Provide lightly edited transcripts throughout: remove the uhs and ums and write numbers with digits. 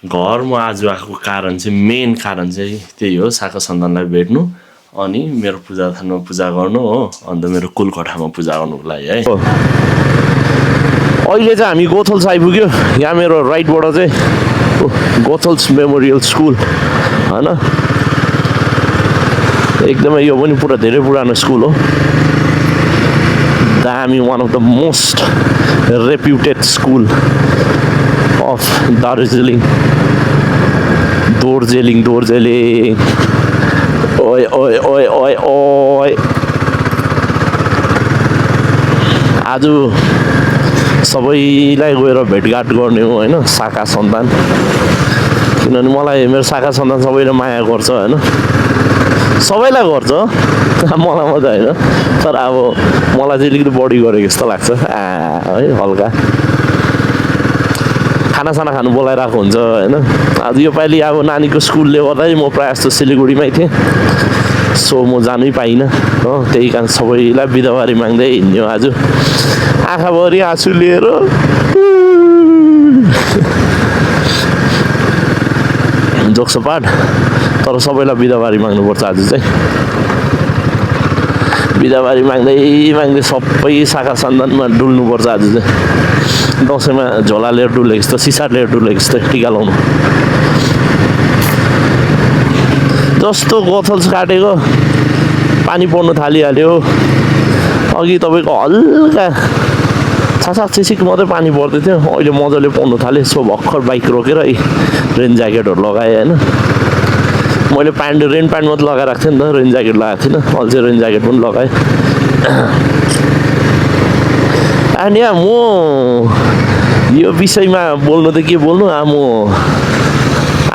घर म आज आएको कारण चाहिँ मेन कारण चाहिँ त्यही हो, शाखा सन्तानलाई भेट्नु अनि मेरो पूजा थानमा पूजा गर्नु हो, अन्त मेरो कुलकोठामा पूजा गर्नुको लागि है। अहिले चाहिँ हामी गोथल्स आइपुग्यो। यहाँ मेरो राइटबाट चाहिँ गोथल्स मेमोरियल स्कुल होइन, एकदमै यो पनि पुरा धेरै पुरानो स्कुल हो, दामी, one of the most reputed school of Darjeeling, Darjeeling. ओए ओए ओए ओए ओए, आज सबैलाई गएर भेटघाट गर्ने हो होइन, शाखा सन्तान। किनभने मलाई मेरो शाखा सन्तान सबैले माया गर्छ होइन, सबैलाई गर्छ, मलाई मात्रै होइन, तर अब मलाई चाहिँ अलिकति बढी गरेको जस्तो लाग्छ है, हल्का खानासाना खानु बोलाइरहेको हुन्छ होइन। आज योपालि अब नानीको स्कुलले गर्दाखेरि म प्रायः जस्तो सिलगढीमै थिएँ, सो म जानै पाइनँ हो, त्यही कारण सबैलाई बिदावारी माग्दै हिँड्यो आज, आँखाभरि आँसु लिएर। जोक्सपाट, तर सबैलाई बिदावारी माग्नुपर्छ आज चाहिँ। बिदावारी माग्दै माग्दै सबै शाखा सन्तानमा डुल्नुपर्छ आज चाहिँ। दसैँमा झोला लिएर डुलेको जस्तो, सिसा लिएर डुलेको जस्तो टिका लाउनु जस्तो। गोथल्स काटेको पानी पर्नु थालिहाल्यो। अघि तपाईँको हल्का छासाक छिसिक मात्रै पानी पर्दै थियो, अहिले मजाले पर्नु थाल्यो। सो भर्खर बाइक रोकेर रेन ज्याकेटहरू लगाएँ होइन। मैले रेन प्यान्ट मात्रै लगाएर राख्थेँ नि त, रेन ज्याकेट लगाएको थिइनँ, अहिले चाहिँ रेन ज्याकेट पनि लगाएँ। अनि यहाँ म यो विषयमा बोल्नु त के बोल्नु, I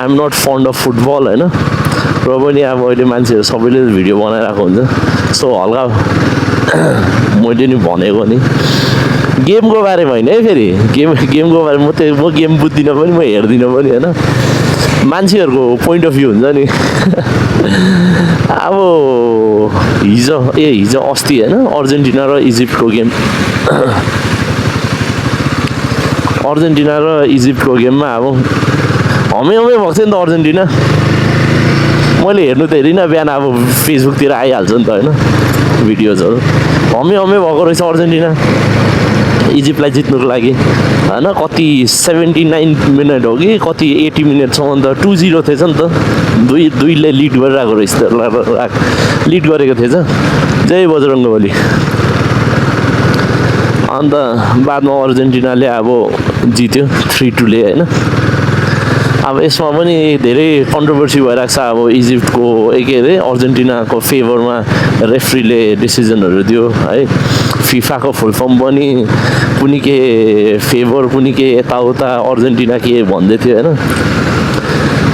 am not fond of football होइन, र पनि अब अहिले मान्छेहरू सबैले भिडियो बनाइरहेको हुन्छ, सो हल्का मैले नि भनेको नि गेमको बारेमा होइन है, फेरि गेमको बारेमा म गेम बुझ्दिनँ पनि, म हेर्दिनँ पनि होइन, मान्छेहरूको पोइन्ट अफ भ्यू हुन्छ नि। अब हिजो अस्ति होइन, अर्जेन्टिना र इजिप्टको गेम, अर्जेन्टिना र इजिप्टको गेममा अब हमे भएको थियो नि त अर्जेन्टिना। मैले हेर्नु त हेरिनँ, बिहान अब फेसबुकतिर आइहाल्छ नि त होइन भिडियोजहरू, हमे भएको रहेछ अर्जेन्टिना इजिप्टलाई जित्नुको लागि होइन। कति 79 मिनट हो कि कति 80 मिनटसम्म त 2-0 थिएछ नि त, दुईले लिड गरिरहेको रहेछ, लिड गरेको थिएछ। जय बजरङ्गबली। अन्त बादमा अर्जेन्टिनाले अब जित्यो 3-2 होइन। अब यसमा पनि धेरै कन्ट्रोभर्सी भइरहेको छ, अब इजिप्टको के अरे अर्जेन्टिनाको फेभरमा रेफ्रीले डिसिजनहरू दियो है। फिफाको फुल फर्म पनि कुनै के फेभर, कुनै के यताउता, अर्जेन्टिना के भन्दै थियो होइन।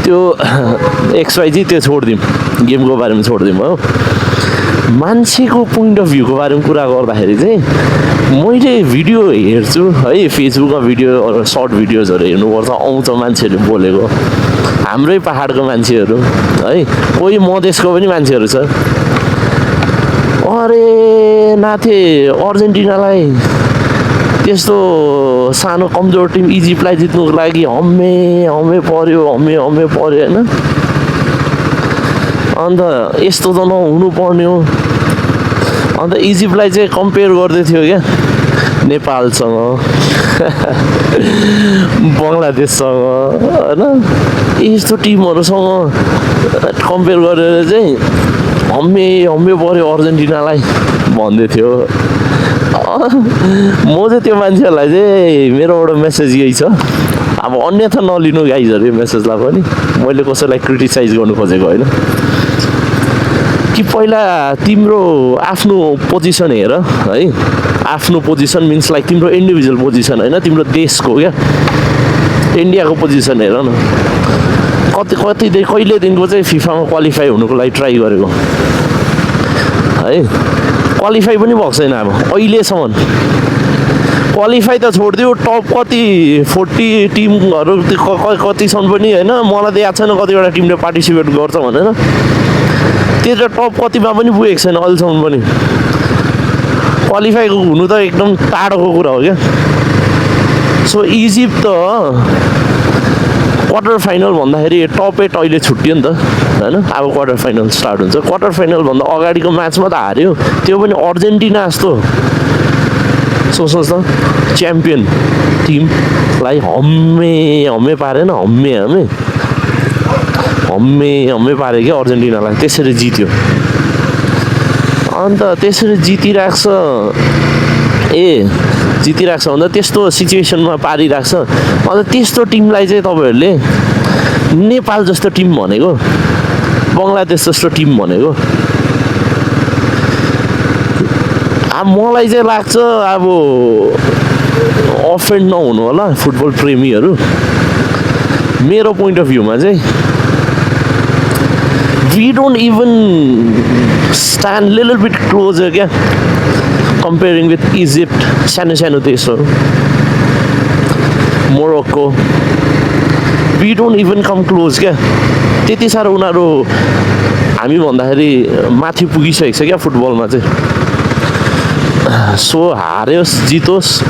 त्यो XYZ त्यो छोडिदिउँ, गेमको बारेमा छोडिदिउँ हो। मान्छेको पोइन्ट अफ भ्यूको बारेमा कुरा गर्दाखेरि चाहिँ मैले भिडियो हेर्छु है, फेसबुकमा भिडियो सर्ट भिडियोजहरू हेर्नुपर्छ, आउँछ मान्छेहरूले बोलेको, हाम्रै पाहाडको मान्छेहरू है, कोही मधेसको पनि मान्छेहरू छ। अरे नाथे अर्जेन्टिनालाई त्यस्तो सानो कमजोर टिम इजिप्टलाई जित्नुको लागि हमे पर्यो होइन। अन्त यस्तो त नहुनु पर्ने हो। अन्त इजिप्टलाई चाहिँ कम्पेयर गर्दै थियो क्या नेपालसँग, बङ्गलादेशसँग होइन, यस्तो टिमहरूसँग कम्पेयर गरेर चाहिँ हम्मे पर्यो अर्जेन्टिनालाई भन्दै थियो। म चाहिँ त्यो मान्छेहरूलाई चाहिँ मेरोबाट मेसेज यही छ, अब अन्यथा नलिनु गाइजहरू यो मेसेजलाई पनि, मैले कसैलाई क्रिटिसाइज गर्नु खोजेको होइन कि पहिला तिम्रो आफ्नो पोजिसन हेर है। आफ्नो पोजिसन मिन्स लाइक तिम्रो इन्डिभिजुअल पोजिसन होइन, तिम्रो देशको क्या इन्डियाको पोजिसन हेर न। कहिलेदेखिको चाहिँ फिफामा क्वालिफाई हुनुको लागि ट्राई गरेको है, क्वालिफाई पनि भएको छैन अब अहिलेसम्म। क्वालिफाई त छोडिदियो, टप कति 40 टिमहरू कतिसम्म पनि होइन, मलाई त याद छैन कतिवटा टिमले पार्टिसिपेट गर्छ भनेर, त्यो त टप कतिमा पनि पुगेको छैन अहिलेसम्म पनि। क्वालिफाई हुनु त एकदम टाढोको कुरा हो क्या। सो इजिप्ट त क्वार्टर फाइनल भन्दाखेरि टप 8 अहिले छुट्यो नि त हैन अब क्वार्टर फाइनल स्टार्ट हुन्छ क्वार्टर फाइनल भन्दा अगाडिको म्याचमा त हार्यो त्यो पनि अर्जेन्टिना जस्तो सोच्नुहोस् त च्याम्पियन टिमलाई हम्मे पारेन हम्मे पारे क्या अर्जेन्टिनालाई त्यसरी जित्यो अन्त त्यसरी जितिरहेको छ भन्दा त्यस्तो सिचुएसनमा पारिरहेको छ अन्त त्यस्तो टिमलाई चाहिँ तपाईँहरूले नेपाल जस्तो टिम भनेको बङ्गलादेश जस्तो टिम भनेको मलाई चाहिँ लाग्छ अब अफेन्ड नहुनु होला फुटबल प्रेमीहरू मेरो पोइन्ट अफ भ्यूमा चाहिँ we don't even stand little bit closer क्या कम्पेयरिङ विथ इजिप्ट सानो देशहरू Morocco we don't even come close क्या त्यति साह्रो उनीहरू हामी भन्दाखेरि माथि पुगिसकेको छ क्या फुटबलमा चाहिँ सो हार्योस् जितोस्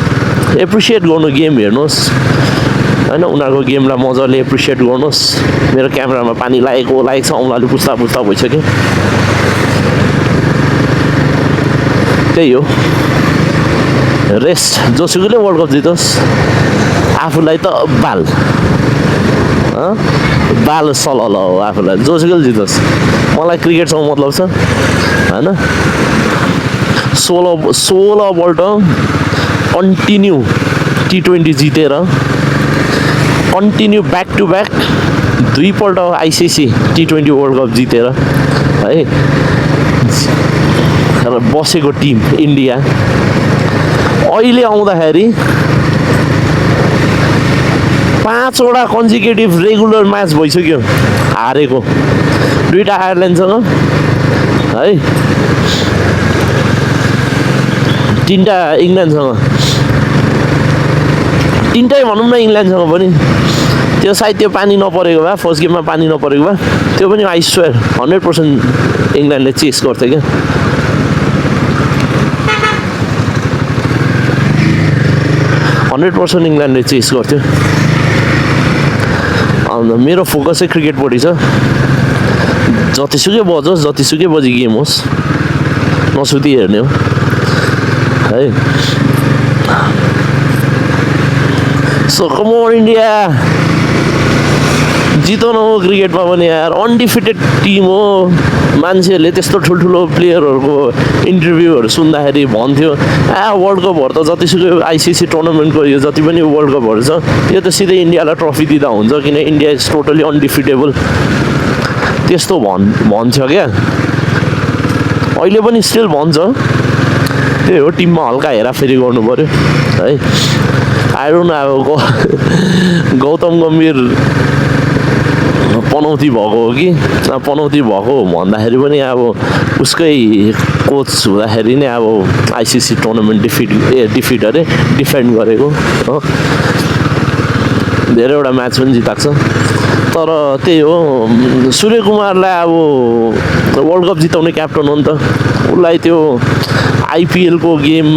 एप्रिसिएट गर्नु गेम हेर्नुहोस् हैन उनीहरूको गेमलाई मजाले एप्रिसिएट गर्नुहोस् मेरो क्यामेरामा पानी लागेको छ औँलाले पुस्ता भइसक्यो त्यही हो रेस्ट जोसुकैले वर्ल्ड कप जितोस् आफूलाई त बाल सलल हो आफूलाई जोसुकैले जितोस् मलाई क्रिकेटसँग मतलब छ हैन 16 कन्टिन्यू T20 जितेर कन्टिन्यू ब्याक टु ब्याक 2 पल्ट आइसिसी T20 वर्ल्ड कप जितेर है बसेको टिम इन्डिया अहिले आउँदाखेरि 5वटा कन्जिक्युटिभ रेगुलर म्याच भइसक्यो हारेको 2टा आयरल्यान्डसँग है 3टा इङ्ल्यान्डसँग 3टै भनौँ न इङ्ल्यान्डसँग पनि त्यो सायद त्यो पानी नपरेको भए फर्स्ट गेममा पानी नपरेको भए त्यो पनि आई स्वेयर 100% इङ्ल्यान्डले चेस गर्थ्यो क्या 100% इङ्ल्यान्डले चेस गर्थ्यो अन्त मेरो फोकस चाहिँ क्रिकेटपट्टि छ जतिसुकै बजोस् जतिसुकै बजी गेम होस् नसुती हेर्ने हो है सो कम अन इन्डिया जिताउनु हो क्रिकेटमा पनि यार अनडिफिटेड टिम हो मान्छेहरूले त्यस्तो ठुल्ठुलो प्लेयरहरूको इन्टरभ्यूहरू सुन्दाखेरि भन्थ्यो वर्ल्ड कपहरू त जतिसुकै आइसिसी टुर्नामेन्टको यो जति पनि वर्ल्ड कपहरू छ यो त सिधै इन्डियालाई ट्रफी दिँदा हुन्छ किन इन्डिया इज टोटली अनडिफिटेबल त्यस्तो भन्छ क्या अहिले पनि स्टिल भन्छ त्यही हो टिममा हल्का हेराफेरी गर्नु पऱ्यो है आएर न अब गौतम गम्भीर पनौती भएको हो कि पनौती भएको भन्दाखेरि पनि अब उसकै कोच हुँदाखेरि नै अब आइसिसी टुर्नामेन्ट डिफेन्ड गरेको हो धेरैवटा म्याच पनि जिताएको छ तर त्यही हो सूर्य कुमारलाई अब वर्ल्ड कप जिताउने क्याप्टन हो नि त उसलाई त्यो आइपिएलको गेम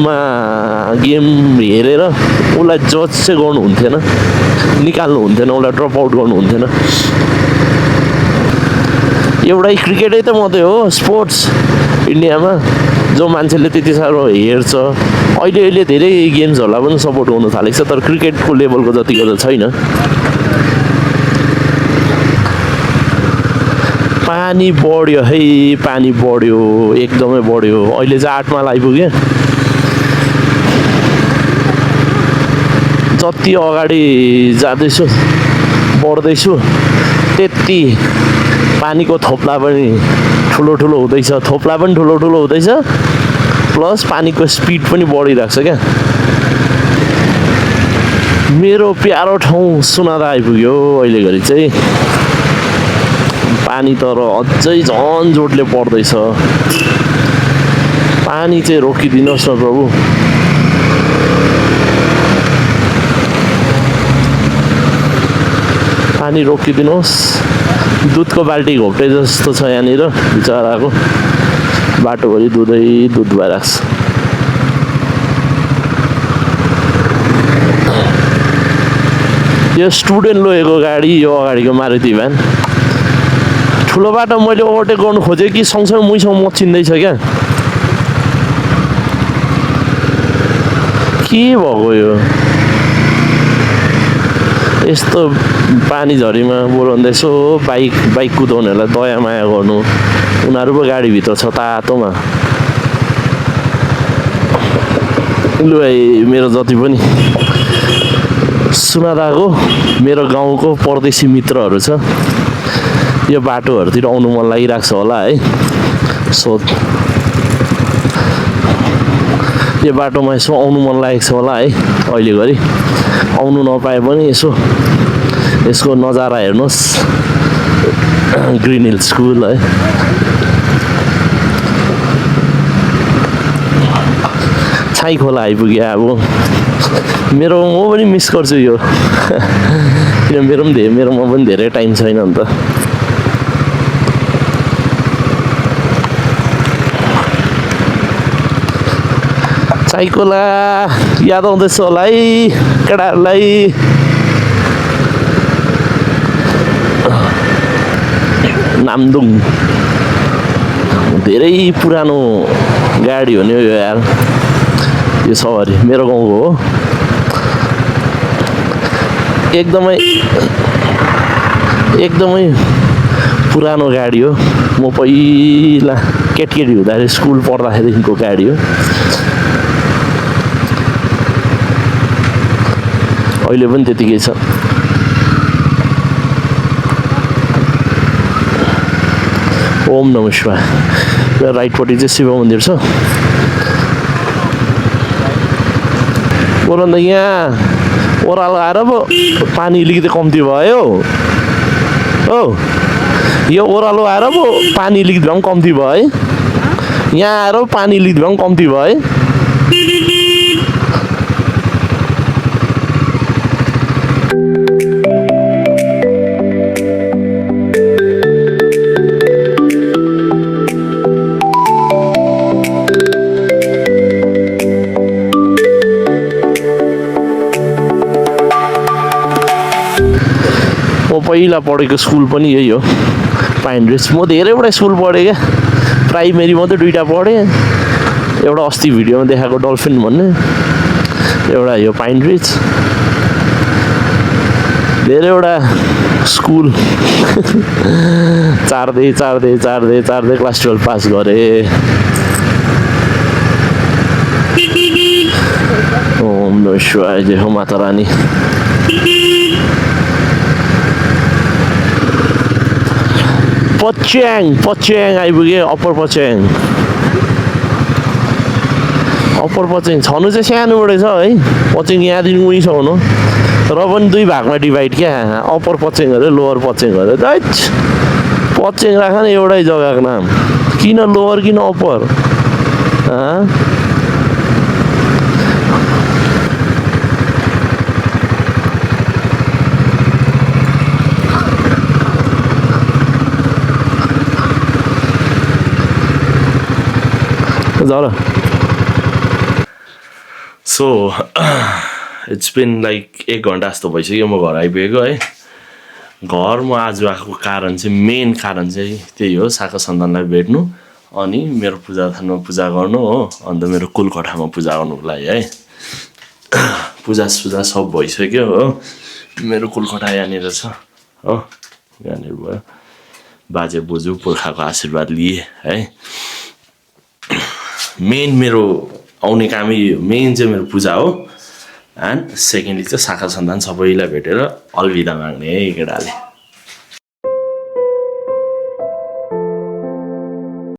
हेरेर उसलाई जज चाहिँ गर्नु हुन्थेन निकाल्नु हुन्थेन उसलाई ड्रप आउट गर्नु हुन्थेन एउटै क्रिकेटै त मात्रै हो स्पोर्ट्स इन्डियामा जो मान्छेले त्यति साह्रो हेर्छ अहिले धेरै गेम्सहरूलाई पनि सपोर्ट गर्नु थालेको छ तर क्रिकेटको लेभलको जतिको त छैन पानी बढ्यो है पानी बढ्यो एकदमै बढ्यो अहिले चाहिँ 8 माइल आइपुग्यो जति अगाडि जाँदैछु बढ्दैछु त्यति पानीको थोप्ला पनि ठुलो हुँदैछ प्लस पानीको स्पिड पनि बढिरहेको छ क्या मेरो प्यारो ठाउँ सुनादा आइपुग्यो अहिले घरि चाहिँ पानी तर अझै झन् जोडले पर्दैछ पानी चाहिँ रोकिदिनुहोस् न प्रभु पानी रोकिदिनुहोस् दुधको बाल्टी घोप्टे जस्तो छ यहाँनिर बिचराको बाटोभरि दुध भइरहेको छ यो स्टुडेन्ट लगेको गाडी यो अगाडिको मारुति भ्यान ठुलो बाटो मैले ओभरटेक गर्नु खोजेँ कि सँगसँगै मुइसँग म चिन्दैछ क्या के भएको यो यस्तो पानी झरीमा बोलाउँदा यसो बाइक कुदाउनेहरूलाई दया माया गर्नु उनीहरू पो गाडीभित्र छ तातोमा लु भाइ मेरो जति पनि सुनादाको मेरो गाउँको परदेशी मित्रहरू छ यो बाटोहरूतिर आउनु मन लागिरहेको छ होला है सो यो बाटोमा यसो आउनु मन लागेको छ होला है अहिले घरि आउनु नपाए पनि यसो यसको नजारा हेर्नुहोस् ग्रिन हिल स्कुल है छाई खोला आइपुग्यो अब मेरो म पनि मिस गर्छु यो किन मेरोमा पनि धेरै टाइम छैन नि त छाई खोला याद आउँदैछ होला है केटाहरूलाई नामदुङ धेरै पुरानो गाडी हो नि यो यार यो सवारी मेरो गाउँको हो एकदमै पुरानो गाडी हो म पहिला केटी हुँदाखेरि स्कुल पढ्दाखेरिको गाडी हो अहिले पनि त्यतिकै छ ओम नमः शिवाय राइटपट्टि चाहिँ शिव मन्दिर छ बोल यहाँ ओह्रालो आएर पो पानी अलिकति कम्ती भयो हो यो ओह्रालो आएर पो पानी अलिकति भए पनि कम्ती भयो है यहाँ आएर पानी अलिकति भए पनि कम्ती भयो है पहिला पढेको स्कुल पनि यही हो पाइन रिच म धेरैवटा स्कुल पढेँ क्या प्राइमेरी मात्रै 2टा पढेँ एउटा अस्ति भिडियोमा देखाएको डल्फिन भन्ने एउटा यो पाइन रिच धेरैवटा स्कुल चार्दै क्लास 12 पास गरेँ ओम नमः शिवाय जय हो माता रानी पच्याङ आइपुग्यो अप्पर पच्याङ छनु चाहिँ सानोबाटै छ है पच्याङ यहाँदेखि उहीँसम्म हो र पनि 2 भागमा डिभाइड क्या अप्पर पच्याङ अरे लोवर पच्याङ अरे दैट पच्याङ राख न एउटै जग्गाको नाम किन लोवर किन upper so it's been like 1 घन्टा जस्तो भइसक्यो म घर आइपुगेको है घर म आज आएको कारण चाहिँ मेन कारण चाहिँ त्यही हो शाखा सन्तानलाई भेट्नु अनि मेरो पूजा थानमा पूजा गर्नु हो अन्त मेरो कुलकोठामा पूजा गर्नुको लागि है पूजा सब भइसक्यो हो मेरो कुलकोठा यहाँनिर छ हो यहाँनिर भयो बाजे बोजू पुर्खाको आशीर्वाद लिए है मेन मेरो आउने कामै मेन चाहिँ मेरो पूजा हो एन्ड सेकेन्डली चाहिँ शाखा सन्तान सबैलाई भेटेर अलविदा माग्ने है केटाले